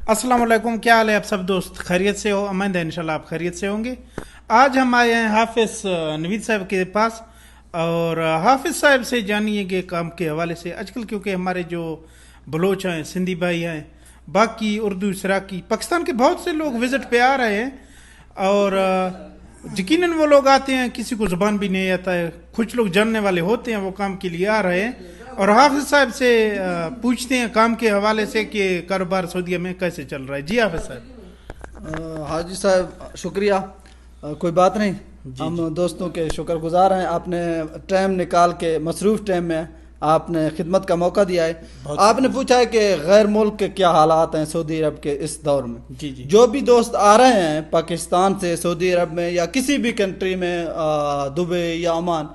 अस्सलाम वालेकुम, क्या हाल है आप सब दोस्त? खैरियत से हो? उम्मीद है इंशाल्लाह आप खैरियत से होंगे। आज हम आए हैं हाफिज़ नवीद साहब के पास और हाफिज़ साहब से जानिए कि काम के हवाले से आजकल, क्योंकि हमारे जो बलोच हैं, सिंधी भाई हैं, बाकी उर्दू सराकी पाकिस्तान के बहुत से लोग विज़िट पे आ रहे हैं और यकीनन वो लोग आते हैं, किसी को ज़ुबान भी नहीं आता है, कुछ लोग जानने वाले होते हैं, वो काम के लिए आ रहे हैं और हाफिज़ साहब से पूछते हैं काम के हवाले से कि कारोबार सऊदीया में कैसे चल रहा है। जी हाफिज़ साहब। हाजी साहब शुक्रिया। कोई बात नहीं, हम दोस्तों के शुक्रगुजार हैं। आपने टाइम निकाल के मसरूफ़ टाइम में आपने खिदमत का मौका दिया है। आपने पूछा है कि गैर मुल्क के क्या हालात हैं सऊदी अरब के इस दौर में। जी जी। जो भी दोस्त आ रहे हैं पाकिस्तान से सऊदी अरब में या किसी भी कंट्री में, दुबई या ओमान,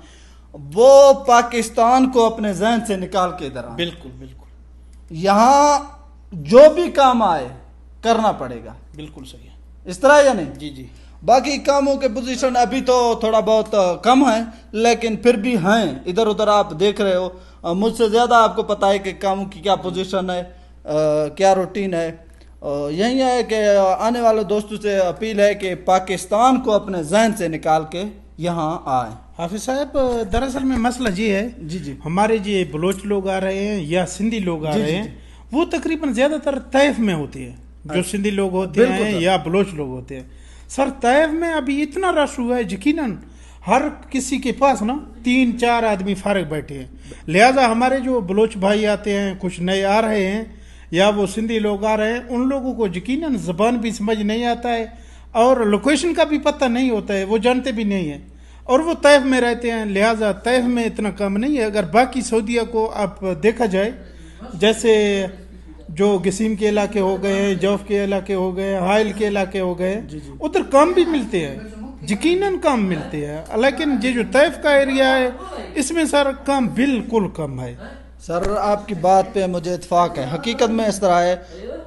वो पाकिस्तान को अपने जहन से निकाल के इधर आए। बिल्कुल बिल्कुल, यहाँ जो भी काम आए करना पड़ेगा। बिल्कुल सही है। इस तरह या नहीं? जी जी। बाकी कामों के पोजीशन अभी तो थोड़ा बहुत कम है, लेकिन फिर भी हैं। इधर उधर आप देख रहे हो, मुझसे ज़्यादा आपको पता है कि कामों की क्या पोजीशन है, क्या रूटीन है। यही है कि आने वाले दोस्तों से अपील है कि पाकिस्तान को अपने जहन से निकाल के यहाँ आए। हाफिज़ साहब, दरअसल में मसला ये है, जी जी, हमारे जो बलोच लोग आ रहे हैं या सिंधी लोग आ जी, रहे जी, हैं, वो तकरीबन ज़्यादातर तैफ में होती है। जो सिंधी लोग होते बिल्कुल हैं सर। या बलोच लोग होते हैं सर, तैफ में अभी इतना रश हुआ है, यकीनन हर किसी के पास ना 3-4 आदमी फारग बैठे हैं। लिहाजा हमारे जो बलोच भाई आते हैं, कुछ नए आ रहे हैं या वो सिंधी लोग आ रहे हैं, उन लोगों को यकीनन ज़बान भी समझ नहीं आता है और लोकेशन का भी पता नहीं होता है, वो जानते भी नहीं है और वो तैफ में रहते हैं। लिहाजा तैफ में इतना कम नहीं है। अगर बाकी सऊदीया को आप देखा जाए, जैसे जो गसीम के इलाके हो गए, जौफ के इलाके हो गए, हाइल के इलाके हो गए, उधर काम भी मिलते हैं, यकीनन काम मिलते हैं। लेकिन ये जो तैफ का एरिया है, इसमें सर काम बिल्कुल कम है। सर आपकी बात पे मुझे इत्फाक है। हकीकत में इस तरह है,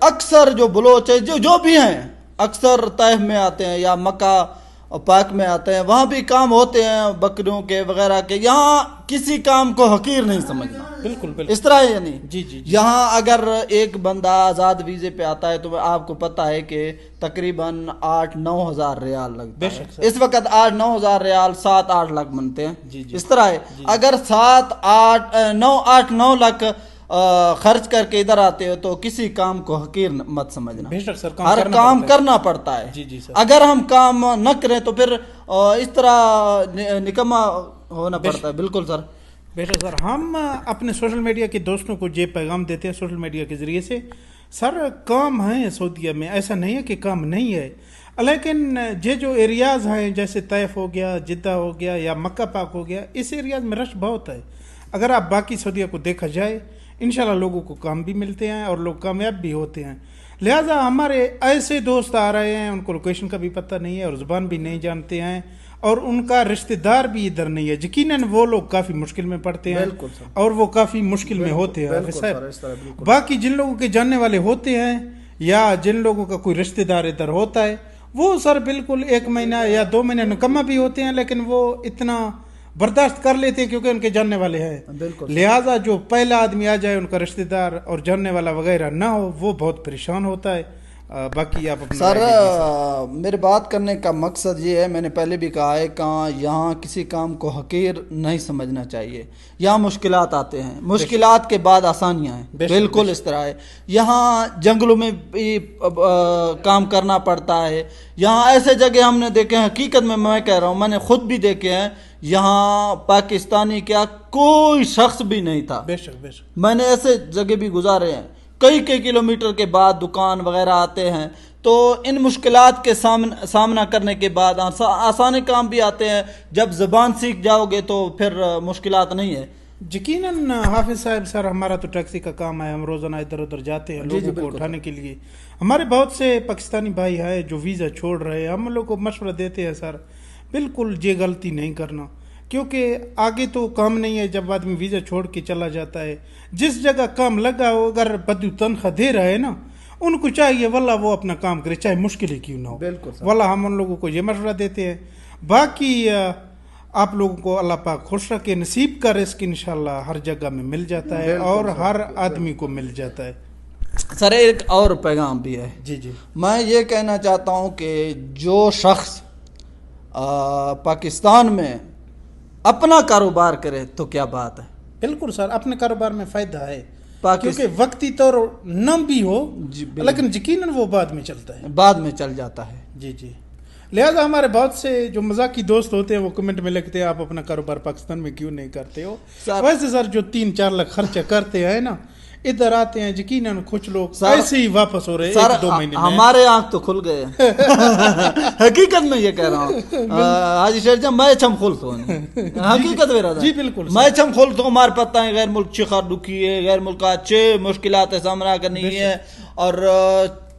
अक्सर जो बलोच है जो भी हैं, अक्सर तैफ में आते हैं या मक्का और पाक में आते हैं, वहाँ भी काम होते हैं बकरियों के वगैरह के। यहाँ किसी काम को हकीर नहीं समझना। बिल्कुल बिल्कुल, इस तरह है या नहीं? जी जी। यहाँ अगर एक बंदा आज़ाद वीज़े पे आता है तो आपको पता है कि तकरीबन 8-9 हज़ार रियाल लगता है। इस वक्त 8-9 हज़ार रियाल 7-8 लाख बनते हैं। जी जी। इस तरह है, अगर 7-8-9 लाख खर्च करके इधर आते हो तो किसी काम को हकीर मत समझना। बेशक सर, हर काम करना पड़ता है। जी जी सर। अगर हम काम न करें तो फिर इस तरह निकम्मा होना पड़ता है। बिल्कुल सर। बेशक सर, हम अपने सोशल मीडिया के दोस्तों को ये पैगाम देते हैं सोशल मीडिया के ज़रिए से, सर काम है सऊदीया में, ऐसा नहीं है कि काम नहीं है। लेकिन ये जो एरियाज़ हैं, जैसे तैफ हो गया, जिद्दा हो गया या मक्का पाक हो गया, इस एरियाज़ में रश बहुत है। अगर आप बाकी सऊदीया को देखा जाए, इंशाल्लाह लोगों को काम भी मिलते हैं और लोग कामयाब भी होते हैं। लिहाजा हमारे ऐसे दोस्त आ रहे हैं, उनको लोकेशन का भी पता नहीं है और ज़ुबान भी नहीं जानते हैं और उनका रिश्तेदार भी इधर नहीं है, यकीनन वो लोग काफ़ी मुश्किल में पड़ते हैं और वो काफ़ी मुश्किल में होते हैं। साहब, बाकी जिन लोगों के जानने वाले होते हैं या जिन लोगों का कोई रिश्तेदार इधर होता है, वो सर बिल्कुल 1 महीना या 2 महीने निकम्मा भी होते हैं, लेकिन वो इतना बर्दाश्त कर लेते हैं क्योंकि उनके जानने वाले हैं। लिहाजा जो पहला आदमी आ जाए, उनका रिश्तेदार और जानने वाला वगैरह ना हो, वो बहुत परेशान होता है। बाकी आप अपना सर मेरे बात करने का मकसद ये है, मैंने पहले भी कहा है, कहाँ यहाँ किसी काम को हकीर नहीं समझना चाहिए। यहाँ मुश्किलात आते हैं, मुश्किलात के बाद आसानियाँ हैं। बिल्कुल इस तरह है। यहाँ जंगलों में भी काम करना पड़ता है। यहाँ ऐसे जगह हमने देखे हैं, हकीकत में मैं कह रहा हूँ, मैंने खुद भी देखे हैं, यहाँ पाकिस्तानी क्या कोई शख्स भी नहीं था। बेशक बेशक, मैंने ऐसे जगह भी गुजारे हैं, कई किलोमीटर के बाद दुकान वगैरह आते हैं। तो इन मुश्किलात के सामना करने के बाद आसानी काम भी आते हैं। जब ज़बान सीख जाओगे तो फिर मुश्किलात नहीं है। यकीनन हाफिज़ साहब, सर हमारा तो टैक्सी का काम है, हम रोज़ाना इधर उधर जाते हैं लोगों को उठाने के लिए। हमारे बहुत से पाकिस्तानी भाई हैं जो वीज़ा छोड़ रहे हैं, हम लोग को मशवरा देते हैं सर बिल्कुल ये गलती नहीं करना, क्योंकि आगे तो काम नहीं है जब आदमी वीज़ा छोड़ के चला जाता है। जिस जगह काम लगा हो, अगर बदू तनख्वाह दे रहा है ना, उनको चाहिए वल्ला वो अपना काम करे, चाहे मुश्किल ही क्यों ना हो। वल्ला हम उन लोगों को ये मशवरा देते हैं। बाकी आप लोगों को अल्लाह पाक खुश रखे, नसीब का रिस्क इंशाल्लाह हर जगह में मिल जाता है और हर आदमी को मिल जाता है। سر ایک اور پیغام بھی ہے. جی جی میں یہ کہنا چاہتا ہوں کہ جو شخص پاکستان میں اپنا کاروبار کرے تو کیا بات ہے. بالکل سر, اپنے کاروبار میں فائدہ ہے پاکستان کیونکہ وقتی طور نہ بھی ہو جی بالکل. لیکن یقیناً وہ بعد میں چلتا ہے. بعد میں چل جاتا ہے. جی جی, لہذا ہمارے بہت سے جو مذاقی دوست ہوتے ہیں وہ کمنٹ میں لکھتے ہیں آپ اپنا کاروبار پاکستان میں کیوں نہیں کرتے ہو. ویسے سر جو 3-4 لاکھ خرچہ کرتے ہیں نا, ادھر آتے ہیں یقیناً کچھ لوگ ایسے ہی واپس ہو رہے ہیں 1-2 مہینے میں. ہمارے آنکھ تو کھل گئے حقیقت میں یہ کہہ رہا ہوں حاجی شیر جان, میں چم کھلتا ہوں حقیقت میرا جی بالکل میں چم کھلتا ہوں. ہمارے پتہ ہے غیر ملک چخر دکھی ہے, غیر ملک اچھے مشکلات سامنا کرنی ہے اور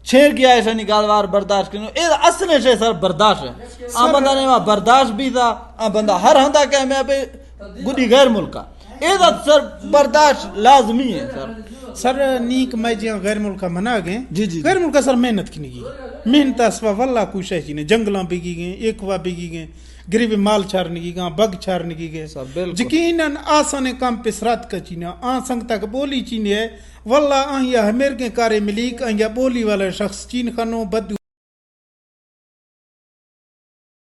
چھیر کیا ایسا نکالوار برداشت کرنا اصل ہے سر برداشت ہے. آ بندہ نے برداشت بھی تھا, آ بندہ ہر ہندا کہ میں پہ گڈی غیر ملک کا سر برداشت لازمی ہے. سر نیک میں جی غیر ملکہ منا گئے. جی جی غیر ملکہ سر محنت کی نہیں گئی, محنت اسوا واللہ کوئی شے چی نہیں. جنگلاں بگی گئے, ایکوا بگی گئے, گریب مال چھارنے کی گاں, بگ چھارنے کی گئے. یقیناً آسان کام پسرات کا چینا آن سنگ تک بولی چینے ہے واللہ آہیا ہمیر کے کارے ملیک آہیا بولی والا شخص چین خانوں بدو